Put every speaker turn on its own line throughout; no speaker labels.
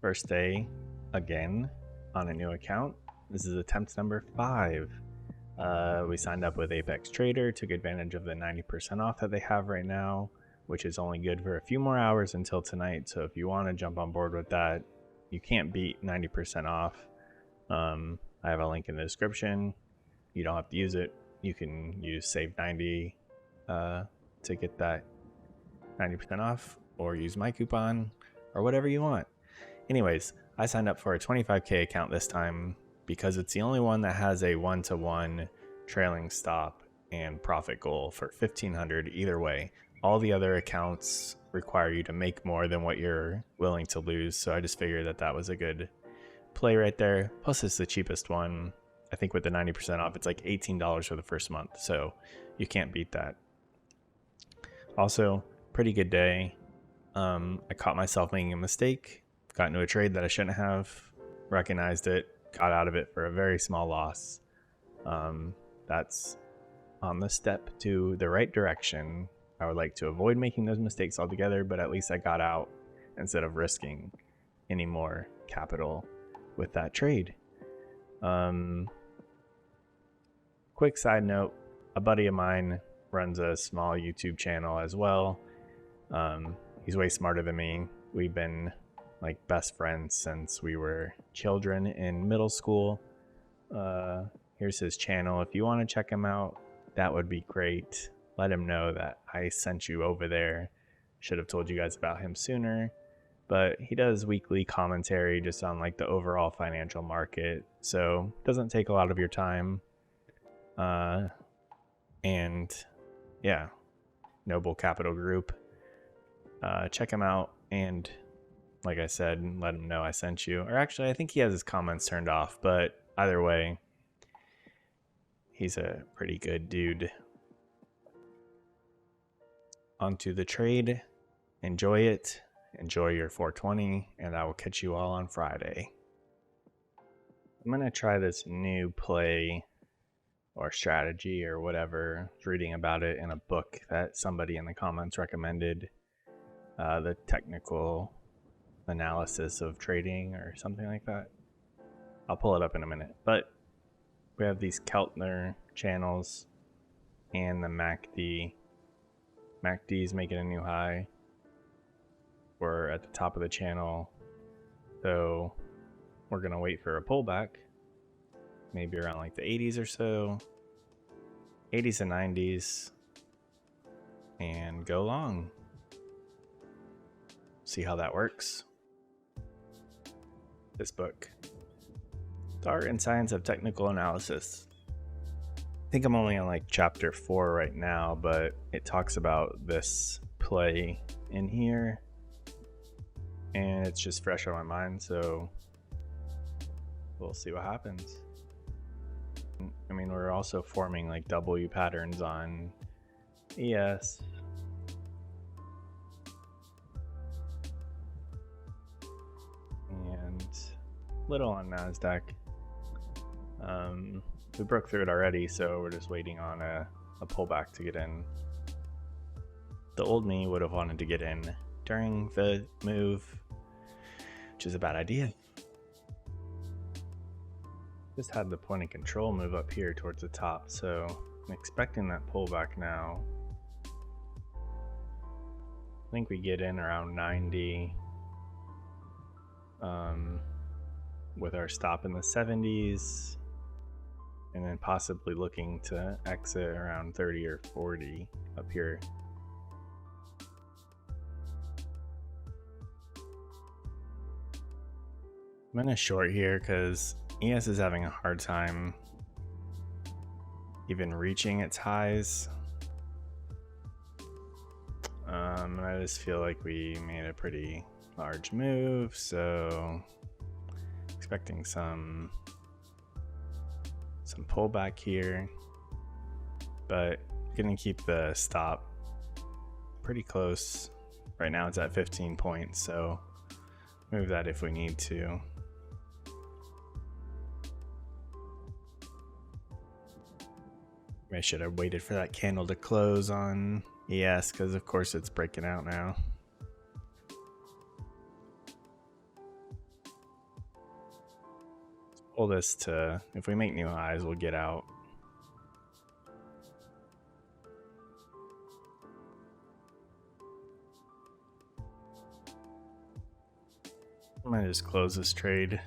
First day again on a new account. This is attempt number 5. We signed up with Apex Trader, took advantage of the 90% off that they have right now, which is only good for a few more hours until tonight. So if you want to jump on board with that, you can't beat 90% off. I have a link in the description. You don't have to use it. You can use save 90 to get that 90% off, or use my coupon, or whatever you want. Anyways, I signed up for a 25k account this time because it's the only one that has a 1-to-1 trailing stop and profit goal for 1500 either way. All the other accounts require you to make more than what you're willing to lose, so I just figured that that was a good play right there. Plus it's the cheapest one. I think with the 90% off, it's like $18 for the first month, so you can't beat that. Also, pretty good day. I caught myself making a mistake, got into a trade that I shouldn't have, recognized it, got out of it for a very small loss. That's on the step to the right direction. I would like to avoid making those mistakes altogether, but at least I got out instead of risking any more capital with that trade. Quick side note, a buddy of mine runs a small YouTube channel as well. He's way smarter than me. We've been like best friends since we were children in middle school. Here's his channel. If you want to check him out, that would be great. Let him know that I sent you over there. Should have told you guys about him sooner. But he does weekly commentary just on like the overall financial market. So it doesn't take a lot of your time. And yeah, Noble Capital Group. Check him out, and like I said, let him know I sent you. Or actually, I think he has his comments turned off, but either way, he's a pretty good dude. Onto the trade. Enjoy it. Enjoy your 420, and I will catch you all on Friday. I'm going to try this new play or strategy or whatever. I was reading about it in a book that somebody in the comments recommended. The technical analysis of trading or something like that. I'll pull it up in a minute. But we have these Keltner channels and the MACD. MACD is making a new high. We're at the top of the channel. So we're going to wait for a pullback. Maybe around like the 80s or so. 80s and 90s. And go long. See how that works. This book, The Art and Science of Technical Analysis. I think I'm only on like chapter 4 right now, but it talks about this play in here, and it's just fresh on my mind, so we'll see what happens. I mean, we're also forming like W patterns on ES. Little on NASDAQ. We broke through it already, so we're just waiting on a pullback to get in. The old me would have wanted to get in during the move, which is a bad idea. Just had the point of control move up here towards the top, so I'm expecting that pullback now. I think we get in around 90. With our stop in the 70s, and then possibly looking to exit around 30 or 40 up here. I'm gonna short here because ES is having a hard time even reaching its highs. And I just feel like we made a pretty large move, so expecting some pullback here, but gonna keep the stop pretty close. Right now it's at 15 points, so move that if we need to. I should have waited for that candle to close on ES, because of course it's breaking out now. pull this to, if we make new highs, we'll get out. I'm gonna just close this trade.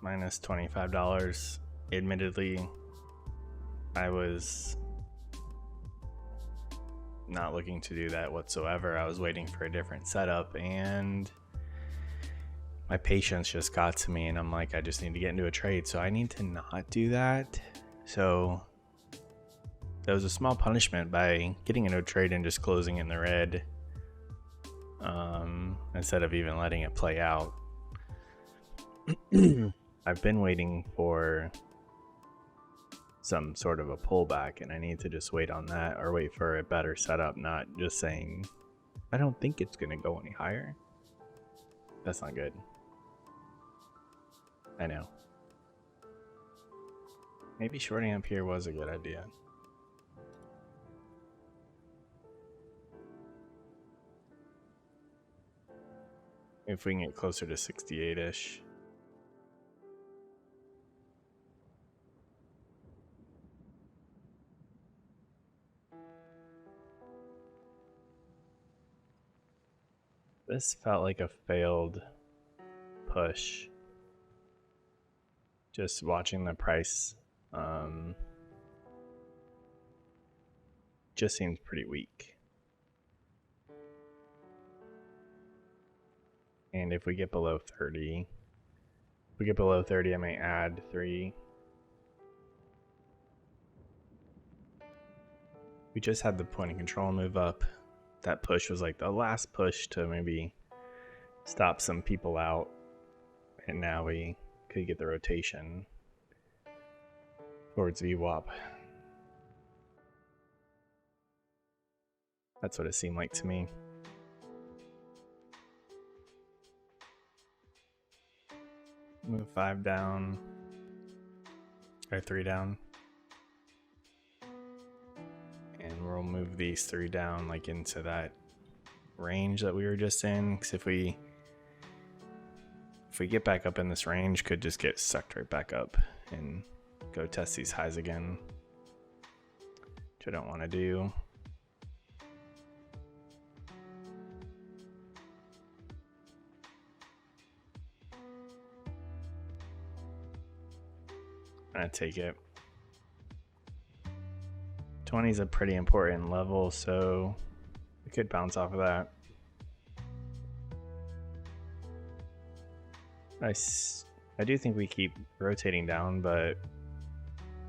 Minus $25. Admittedly, I was not looking to do that whatsoever. I was waiting for a different setup, and my patience just got to me, and I'm like, I just need to get into a trade, so I need to not do that. So there was a small punishment by getting into a trade and just closing in the red, instead of even letting it play out. I've been waiting for some sort of a pullback, and I need to just wait on that, or wait for a better setup, not just saying, I don't think it's going to go any higher. That's not good. I know. Maybe shorting up here was a good idea. If we can get closer to 68-ish. This felt like a failed push. Just watching the price just seems pretty weak. And if we get below 30, I may add 3. We just had the point of control move up. That push was like the last push to maybe stop some people out, and now we could get the rotation towards VWAP. That's what it seemed like to me. Move 5 down, or 3 down. And we'll move these 3 down like into that range that we were just in, because if we get back up in this range, could just get sucked right back up and go test these highs again, which I don't want to do. I'm gonna take it. 20 is a pretty important level, so we could bounce off of that. I do think we keep rotating down, but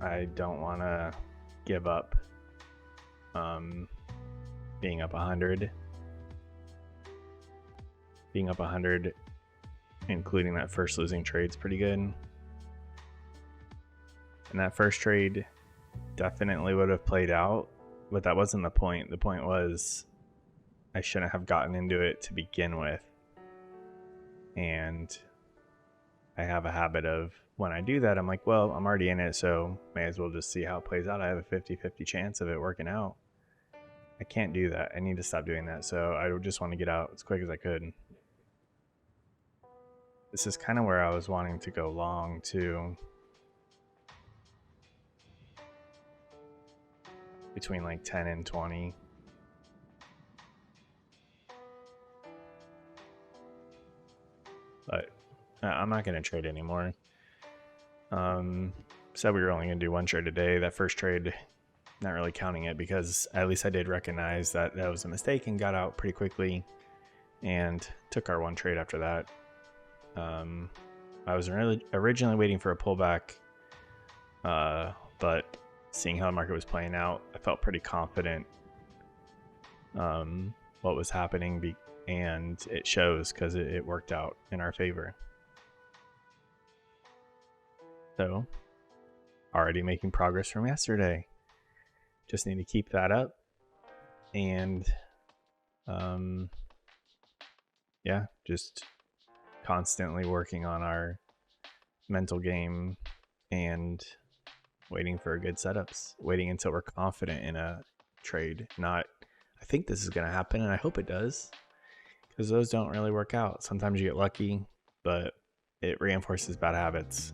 I don't want to give up being up 100. Being up 100, including that first losing trade, is pretty good. And that first trade definitely would have played out, but that wasn't the point. The point was I shouldn't have gotten into it to begin with. And I have a habit of, when I do that, I'm like, well, I'm already in it, so may as well just see how it plays out. I have a 50-50 chance of it working out. I can't do that. I need to stop doing that. So I just want to get out as quick as I could. This is kind of where I was wanting to go long too. Between like 10 and 20. But I'm not going to trade anymore. Said we were only going to do 1 trade a day. That first trade, not really counting it, because at least I did recognize that that was a mistake and got out pretty quickly and took our 1 trade after that. I was originally waiting for a pullback, but seeing how the market was playing out, I felt pretty confident what was happening, and it shows because it worked out in our favor. So, already making progress from yesterday. Just need to keep that up, and yeah, just constantly working on our mental game and waiting for good setups, waiting until we're confident in a trade. Not, I think this is going to happen and I hope it does, because those don't really work out. Sometimes you get lucky, but it reinforces bad habits.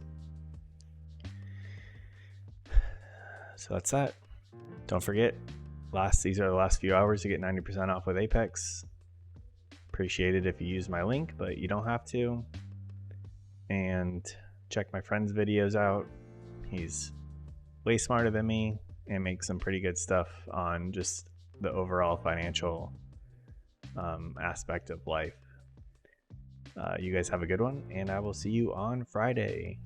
So that's that. Don't forget, these are the last few hours to get 90% off with Apex. Appreciate it if you use my link, but you don't have to. And check my friend's videos out. He's way smarter than me and makes some pretty good stuff on just the overall financial aspect of life. You guys have a good one, and I will see you on Friday.